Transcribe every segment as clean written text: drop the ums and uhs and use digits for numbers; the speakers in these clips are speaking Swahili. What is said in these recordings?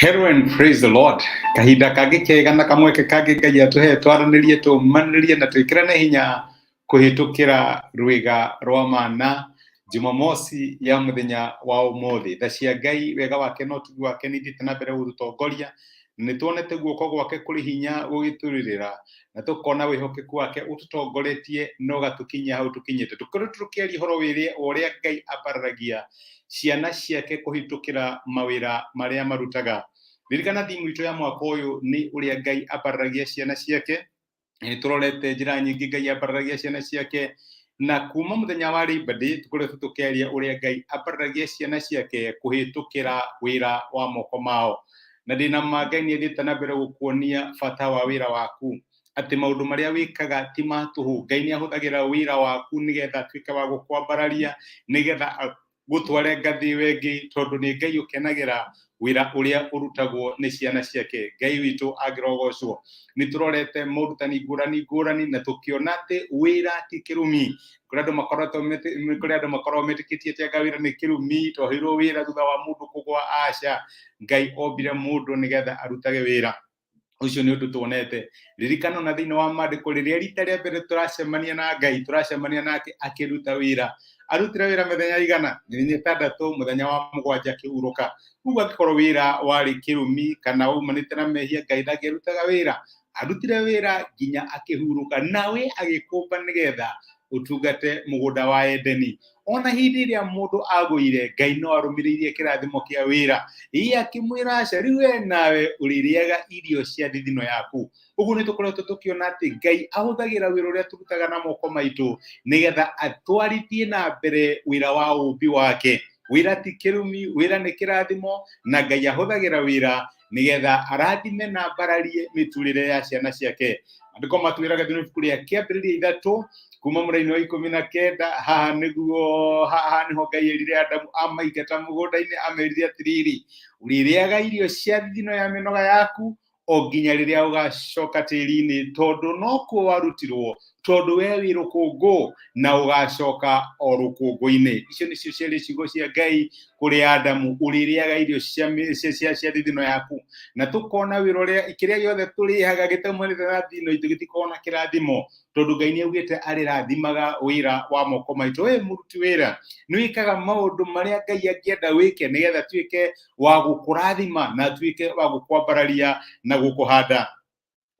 Hello and praise the Lord. Kahinda kangĩ kega na kamweke kangĩ Ngai atuhe twaranĩrie tũmanĩrie na twĩkĩrane hinya kũhĩtũkĩra rwĩga rwa mana Jumamosi ya mũthenya wa ũmũthĩ. Tha cia Ngai wega wake no tugu wake nĩthiĩte na mbere gũtũtongoria, nĩtuonete guoko gwake kũrĩ hinya gũgĩtũrĩrĩra na tũkona wĩhokeku wake ũtũtongoretie na ũgatũkinyia hau tũkinyĩte. Tũkorwo tũkĩaria ũhoro ũrĩa Ngai abararagia ciana ciake kũhĩtũkĩra mawĩra marĩa marutaga. Ririkana thimu itũ ya mwaka ũyũ nĩ ũrĩa Ngai abararagia ciana ciake. Nĩtũrorete njĩra nyingĩ Ngai abararagia ciana ciake, na kuma mũthenya wa Labor Day tũkoretwo tũkĩaria ũrĩa Ngai abararagia ciana ciake kũhĩtũkĩra wĩra wa moko mao. Na ndĩna ma Ngai nĩathiĩte na mbere gũkuonia bata wa wĩra waku, atĩ maũndũ marĩa wĩkaga ti ma tũhũ. Ngai nĩahũthagĩra wĩra waku nĩgetha atuĩke wa gũkwambararia, nĩgetha gũtware ngathĩ wengĩ, tondũ nĩ Ngai ũkenagĩra wĩra ũrĩa ũrutagwo nĩ ciana ciake. Ngai witũ angĩrogocwo. Nĩtũrorete morutani ngũrani na tũkĩona atĩ wĩra ti kĩrumi. Kũrĩ andũ makoragwo metĩkĩtie atĩ anga wĩra nĩ kĩrumi, twaheirwo wĩra thutha wa mũndũ kũgũa. Aca, Ngai ombire mũndũ nĩgetha arutage wĩra. Ũcio nĩ ũndũ tuonete. Ririkana na thĩinĩ wa maandĩko rĩrĩa rita rĩa mbere tũracemania na Ngai, tũracemania nake akĩruta wĩra. Arutire wĩra mĩthenya igana? Mĩthenya 6, mũthenya wa 7 akĩhurũka. Ũguo angĩkorwo wĩra warĩ kĩrumi kana waumanĩte na mehia, Ngai ndangĩrutaga wĩra. Arutire wĩra nginya akĩhurũka, nawe agĩkũmba nĩgetha ũtungate mũgũnda wa Edeni. Ona hĩndĩ ĩrĩa mũndũ agũire, Ngai no arũmĩrĩirie kĩrathimo kĩa wĩra. Akĩmwĩra aca, rĩu we nawe ũrĩrĩaga irio cia thithino yaku. Ũguo nĩtũkoretwo tũkĩona atĩ Ngai ahũthagĩra wĩra ũrĩa tũrutaga na moko maitũ nĩgetha atwarithie na mbere wĩra wa ũmbi wake. Wĩra ti kĩrumi, wĩra nĩ kĩrathimo, na Ngai ahũthagĩra wĩra nĩgetha arathime na mbararie mĩtũrĩre ya ciana ciake. Maandĩko matwĩraga thĩinĩ wa ibuku rĩa Kĩambĩrĩria 3 kuma mũraini wa 19, haha nĩho Ngai erire Adamu amaingata mũgũnda-inĩ, amerire atĩrĩrĩ, ũrĩrĩaga irio cia thithino ya mĩnoga yaku o nginya rĩrĩa ũgacoka tĩri-inĩ, tondũ no kuo warutirwo, tondũ we wĩ rũkũngũ na ũgacoka o rũkũngũ-inĩ. Icio nĩcio ciarĩ ciugo cia Ngai kũrĩ Adamu, ũrĩrĩaga irio cia thithino yaku. Na tũkona wĩra ũrĩa kĩrĩa gĩothe tũrĩhaga gĩtaumanĩte na thithino itũ gĩtikoragwo na kĩrathimo, tondũ Ngai nĩaugĩte arĩrathimaga wĩra wa moko maitũ. We mũruti wĩra, nĩwĩkaga maũndũ marĩa Ngai angĩenda wĩke nĩgetha tuĩke wa gũkũrathima na tuĩke wa gũkwambararia na gũkũhanda.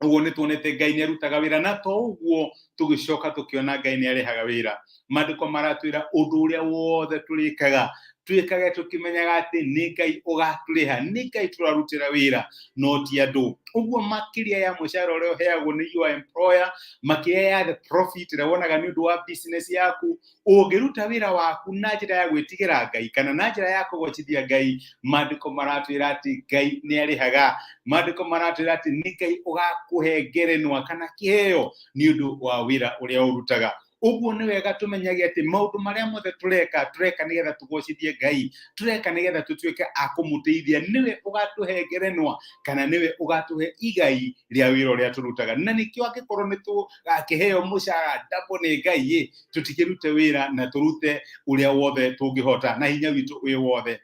Ũguo nĩtuonete Ngai nĩarutaga wĩra, na to ũguo tũgĩcoka tũkĩona Ngai nĩarehaga wĩra. Maandĩko maratwĩra ũndũ ũrĩa wothe tũrĩkaga, twĩkage tũkĩmenyaga atĩ nĩ Ngai ũgatũrĩha, nĩ Ngai tũrarutĩra wĩra, no ti andũ. Ũguo makĩria ya mũcara ũrĩa ũheagwo nĩ your employer, makĩria ya the profit ĩrĩa wonaga nĩ ũndũ wa business yaku, ũngĩruta wĩra waku na njĩra ya gwĩtigĩra Ngai kana na njĩra ya kũgocithia Ngai, maandĩko maratwĩra atĩ Ngai nĩarĩhaga. Maandĩko maratwĩra atĩ nĩ Ngai ũgakũhe ngerenwa kana kĩheo nĩ ũndũ wa wĩra ũrĩa ũrutaga. Ũguo nĩ wega tũmenyage atĩ maũndũ marĩa mothe tureka nĩgetha tũgocithie Ngai, tureka nĩgetha tũtuĩke a kũmũteithia. Nĩwe ũgatũhe ngerenwa kana nĩwe ũgatũhe igai rĩa wĩra ũrĩa tũrutaga. Na nĩkĩo angĩkorwo nĩtũgakĩheo mũcara double nĩ Ngai, tũtikĩrute wĩra na tũrute ũrĩa wothe tũngĩhota na hinya witũ wĩ wothe.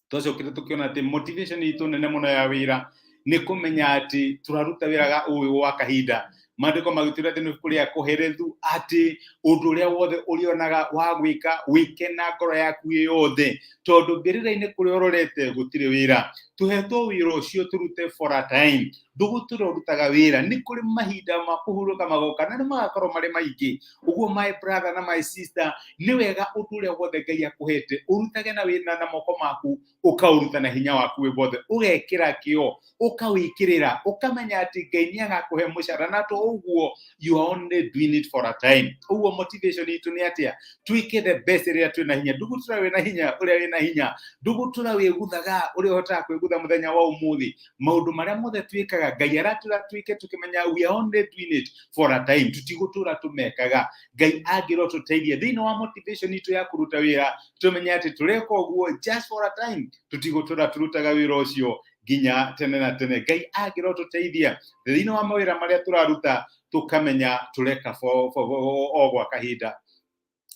Twacokire tũkĩona atĩ motivation itũ nene mũno ya wĩra nĩ kũmenya atĩ tũraruta wĩra ũyũ wa kahinda. Maandĩko magĩtwĩra thĩinĩ wa ibuku rĩa Koherethu atĩ ũndũ ũrĩa wothe ũrĩonaga wa gwĩka wĩke na ngoro yaku yothe, tondũ mbĩrĩra-inĩ kũrĩa ũrorete gũtirĩ wĩra. Tũhetwo wĩra ũcio tũrute for a time. Ndũgũtũra ũrutaga wĩra, nĩ kũrĩ mahinda ma kũhurũka magoka na nĩmagakorwo marĩ maingĩ. Ũguo my brother na my sister, nĩ wega ũndũ ũrĩa wothe Ngai akũhete ũrutage na wĩra na moko maku, ũkaũruta na hinya waku wĩ wothe, ũgekĩra kĩo, ũkawĩkĩrĩra, ũkamenya atĩ Ngai nĩagakũhe mũcara, na to ũguo you are only doing it for a time. Ũguo motivation itũ nĩ atĩa? Tuĩke the best rĩrĩa twĩna hinya. Ndũgũtũra wĩna hinya ũrĩa wĩna hinya, ndũgũtũra wĩguthaga ũrĩa ũhotaga kwĩgutha mũthenya wa ũmũthĩ. Maũndũ marĩa mothe twĩkaga Ngai aratũra tuĩke tũkĩmenya we are only doing it for a time. Tũtigũtũra tũmekaga. Ngai angĩro tũteithie thĩinĩ wa motivation itũ ya kũruta wĩra, tũmenye atĩ tũreka ũguo just for a time. Tũtigũtũra tũrutaga wĩra ũcio nginya tene na tene. Ngai angĩro tũteithia thĩinĩ wa mawĩra marĩa tũraruta, tũkamenya tũreka o gwa kahinda.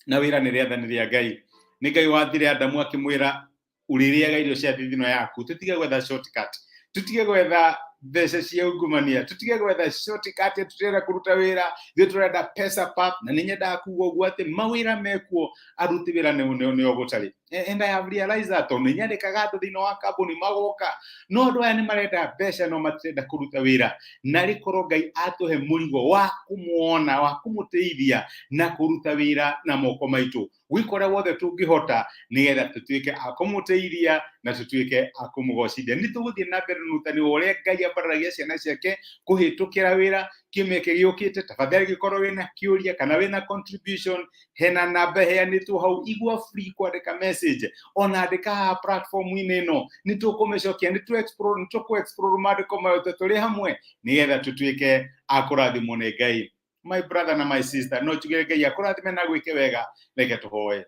Na wĩra nĩ rĩathani rĩa Ngai. Nĩ Ngai wathire Adamu akĩmwĩra uririaga irio cia thithino yaku tutige gwetha shortcut tutige gwetha mbeca cia ungumania tutige gwetha shortcut tutirenda kuruta wira thio turenda pesa pap na ninyendaga kuga uguo ati mawira mekuo aruti wira ni ogutari and I have realized that on nyandikaga andu thino wa kambuni magoka no andu aya ni marenda mbeca no matirenda kuruta wira na rikorwo Ngai atuhe murigo wa kumuona wa kumuteithia na kuruta wira na moko maitu wikore wothe tungihota nigetha tutuike akumuteithia na tutuike akumugocithia ni tuguthie na mbere nutani uria Ngai ambaragia ciana ciake kuhitukira wira kimeke giukite tafadhali gikorwo wina kiuria kana wina contribution hena namba heanitwo hau igua free kwandika message ona andika platform ino ni tukumecokia ni tu explore maandiko mayo tuli hamwe nigetha tutuike akurathimwo ni Ngai. My brother na my sister no tugire Ngai akurathime na gwike wega reke tuhoe.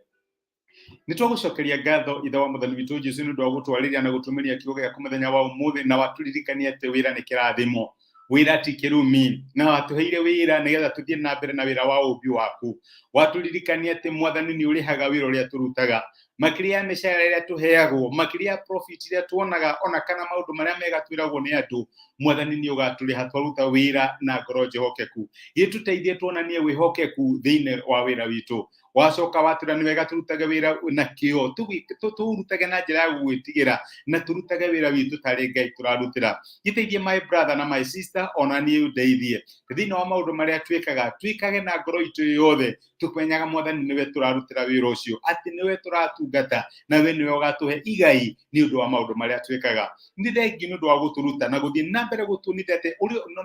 Nitwagucokeria ngatho ithe wa muthoni witu Jesu ni ndo gutwariria na gutumiria kiugo gya kumuthenya wa umuthi na waturirikania ati wira ni kirathimo wira ti kirumi na watuheire wira nigetha tuthie na mbere na wira wa ubi waku waturirikania ati mwathani ni urihaga wira uria turutaga makiria mishara iria tuheagwo makiria profit iria tuonaga ona kana maundu maria mega twiragwo ni andu mwathani ni ugaturiha twaruta wira na ngoro njehokeku gituteithie tuonanie wihokeku thiine wa wira witu wacoka watira ni wega turutage wira na kio turutage na njira ya gwitigira na turutage wira witu tari Ngai turarutira giteithie my brother na my sister ona ni udeithie thiine wa maundu maria twikage na ngoro itu yothe tukwenyaga mwathani niwe turarutira wira ucio ati niwe turatungata na we niwe ugatuhe igai ni undu wa maundu maria twikaga ni thengi ni undu wa guturuta na guthie na mbere gutunite ati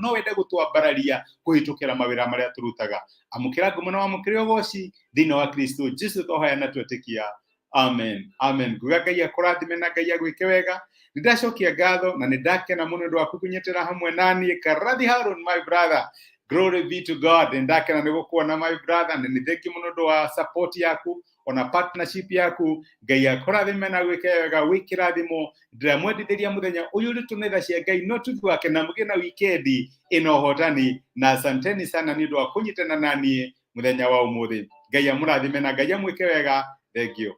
no wende gutwambararia kuhitukira mawira maria turutaga amukira ngumo wa mukiri ogoci thiine wa Kristo Jesu tohaya na twetikia amen amen nguga Ngai akurathime na Ngai agwike wega nindacokia ngatho na nindakena muno ndu akukunyetera hamwe nani Karathi Harun my brother. Glory be to God. Ndakena nigukuona my brother na nithengi muno ndu wa support yaku ona partnership yaku Ngai akurathime na gwike wega wikirathimo ndiramwendithiria muthenya uyu ri tunetha cia Ngai no tutwake na mugina weekend ino hotani na asanteni sana ni ndu akunyitana nani muthenya wa umuthi Ngai amurathime na Ngai amwike wega thank you.